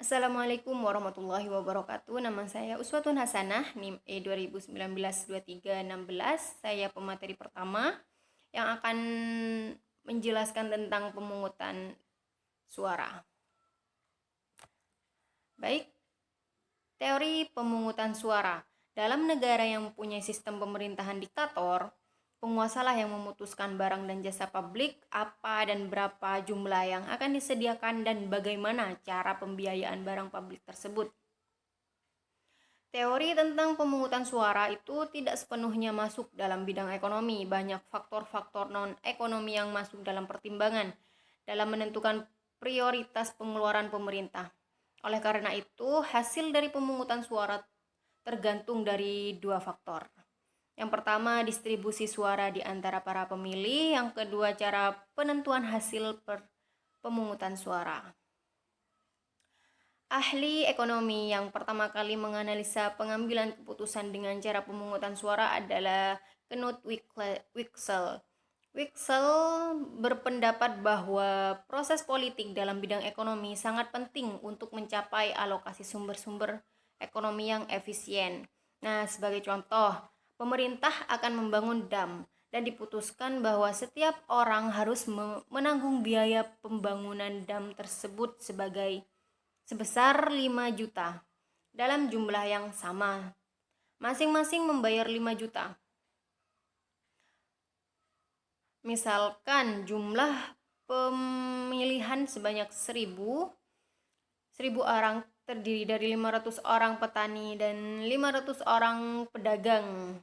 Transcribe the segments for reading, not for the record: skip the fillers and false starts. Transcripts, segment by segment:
Assalamualaikum warahmatullahi wabarakatuh. Nama saya Uswatun Hasanah, NIM E 2019-2316. Saya pemateri pertama yang akan menjelaskan tentang pemungutan suara. Baik, teori pemungutan suara. Dalam negara yang mempunyai sistem pemerintahan diktator, penguasalah yang memutuskan barang dan jasa publik apa dan berapa jumlah yang akan disediakan dan bagaimana cara pembiayaan barang publik tersebut. Teori tentang pemungutan suara itu tidak sepenuhnya masuk dalam bidang ekonomi. Banyak faktor-faktor non-ekonomi yang masuk dalam pertimbangan dalam menentukan prioritas pengeluaran pemerintah. Oleh karena itu, hasil dari pemungutan suara tergantung dari dua faktor. Yang pertama, distribusi suara di antara para pemilih. Yang kedua, cara penentuan hasil pemungutan suara. Ahli ekonomi yang pertama kali menganalisa pengambilan keputusan dengan cara pemungutan suara adalah Knut Wicksell. Wicksell berpendapat bahwa proses politik dalam bidang ekonomi sangat penting untuk mencapai alokasi sumber-sumber ekonomi yang efisien. Nah, sebagai contoh, pemerintah akan membangun dam dan diputuskan bahwa setiap orang harus menanggung biaya pembangunan dam tersebut sebesar 5 juta dalam jumlah yang sama. Masing-masing membayar 5 juta. Misalkan jumlah pemilihan sebanyak 1000 orang terdiri dari 500 orang petani dan 500 orang pedagang.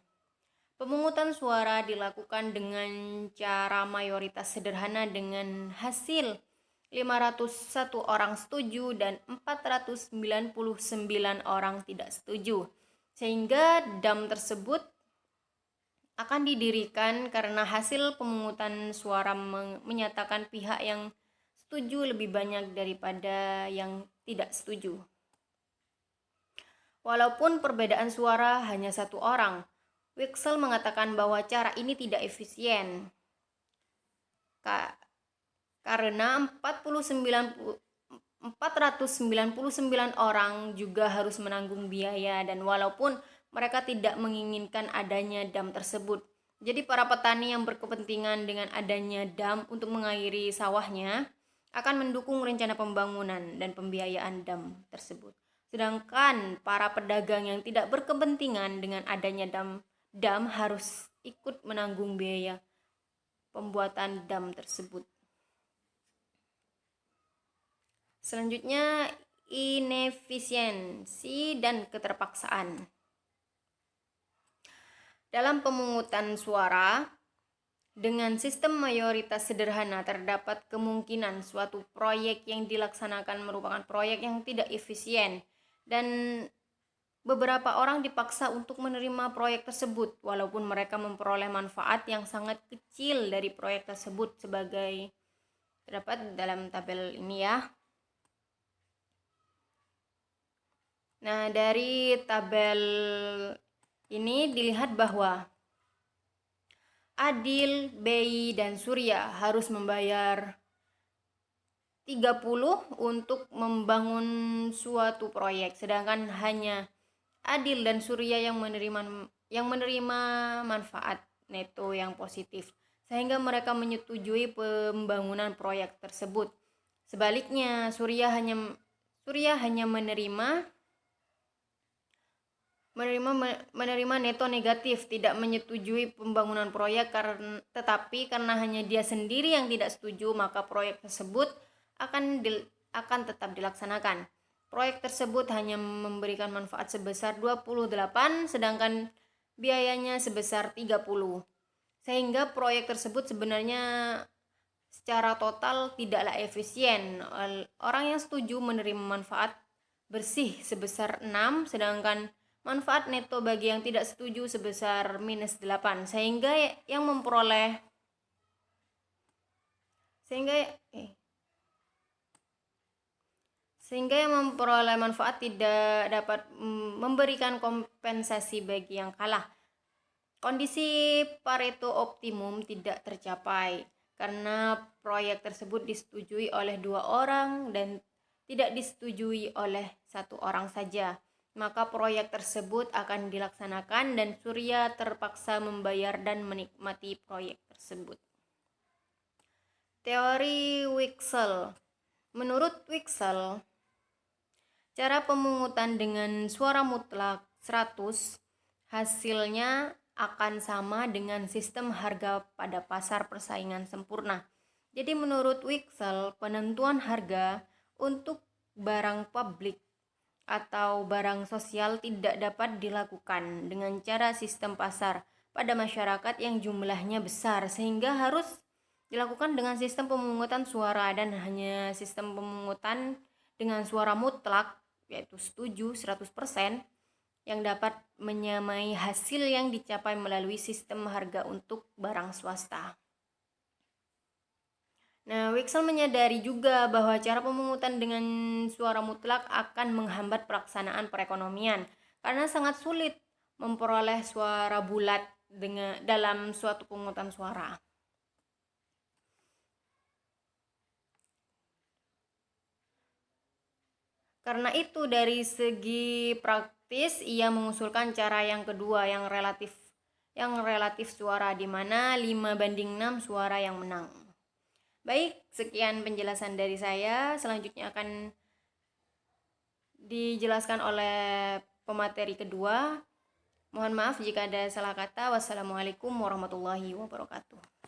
Pemungutan suara dilakukan dengan cara mayoritas sederhana dengan hasil 501 orang setuju dan 499 orang tidak setuju. Sehingga dam tersebut akan didirikan karena hasil pemungutan suara menyatakan pihak yang setuju lebih banyak daripada yang tidak setuju. Walaupun perbedaan suara hanya satu orang, Wicksell mengatakan bahwa cara ini tidak efisien karena 499 orang juga harus menanggung biaya, dan walaupun mereka tidak menginginkan adanya dam tersebut. Jadi para petani yang berkepentingan dengan adanya dam untuk mengairi sawahnya akan mendukung rencana pembangunan dan pembiayaan dam tersebut. Sedangkan para pedagang yang tidak berkepentingan dengan adanya dam harus ikut menanggung biaya pembuatan dam tersebut. Selanjutnya, inefisiensi dan keterpaksaan. Dalam pemungutan suara, dengan sistem mayoritas sederhana terdapat kemungkinan suatu proyek yang dilaksanakan merupakan proyek yang tidak efisien dan beberapa orang dipaksa untuk menerima proyek tersebut walaupun mereka memperoleh manfaat yang sangat kecil dari proyek tersebut sebagai terdapat dalam tabel ini ya. Nah, dari tabel ini dilihat bahwa Adil, BI, dan Surya harus membayar 30 untuk membangun suatu proyek, sedangkan hanya Adil dan Surya yang menerima manfaat neto yang positif, sehingga mereka menyetujui pembangunan proyek tersebut. Sebaliknya, Surya hanya menerima neto negatif, tidak menyetujui pembangunan proyek, tetapi karena hanya dia sendiri yang tidak setuju, maka proyek tersebut akan tetap dilaksanakan. Proyek tersebut hanya memberikan manfaat sebesar 28, sedangkan biayanya sebesar 30. Sehingga proyek tersebut sebenarnya secara total tidaklah efisien. Orang yang setuju menerima manfaat bersih sebesar 6, sedangkan manfaat neto bagi yang tidak setuju sebesar minus 8, sehingga yang memperoleh manfaat tidak dapat memberikan kompensasi bagi yang kalah. Kondisi Pareto optimum tidak tercapai karena proyek tersebut disetujui oleh 2 orang dan tidak disetujui oleh satu orang saja, maka proyek tersebut akan dilaksanakan dan Surya terpaksa membayar dan menikmati proyek tersebut. Teori Wicksell. Menurut Wicksell, cara pemungutan dengan suara mutlak 100 hasilnya akan sama dengan sistem harga pada pasar persaingan sempurna. Jadi menurut Wicksell, penentuan harga untuk barang publik atau barang sosial tidak dapat dilakukan dengan cara sistem pasar pada masyarakat yang jumlahnya besar, sehingga harus dilakukan dengan sistem pemungutan suara, dan hanya sistem pemungutan dengan suara mutlak yaitu setuju 100% yang dapat menyamai hasil yang dicapai melalui sistem harga untuk barang swasta. Nah, Wicksell menyadari juga bahwa cara pemungutan dengan suara mutlak akan menghambat pelaksanaan perekonomian karena sangat sulit memperoleh suara bulat dalam suatu pemungutan suara. Karena itu dari segi praktis ia mengusulkan cara yang kedua yang relatif suara, di mana 5/6 suara yang menang. Baik, sekian penjelasan dari saya. Selanjutnya akan dijelaskan oleh pemateri kedua. Mohon maaf jika ada salah kata. Wassalamualaikum warahmatullahi wabarakatuh.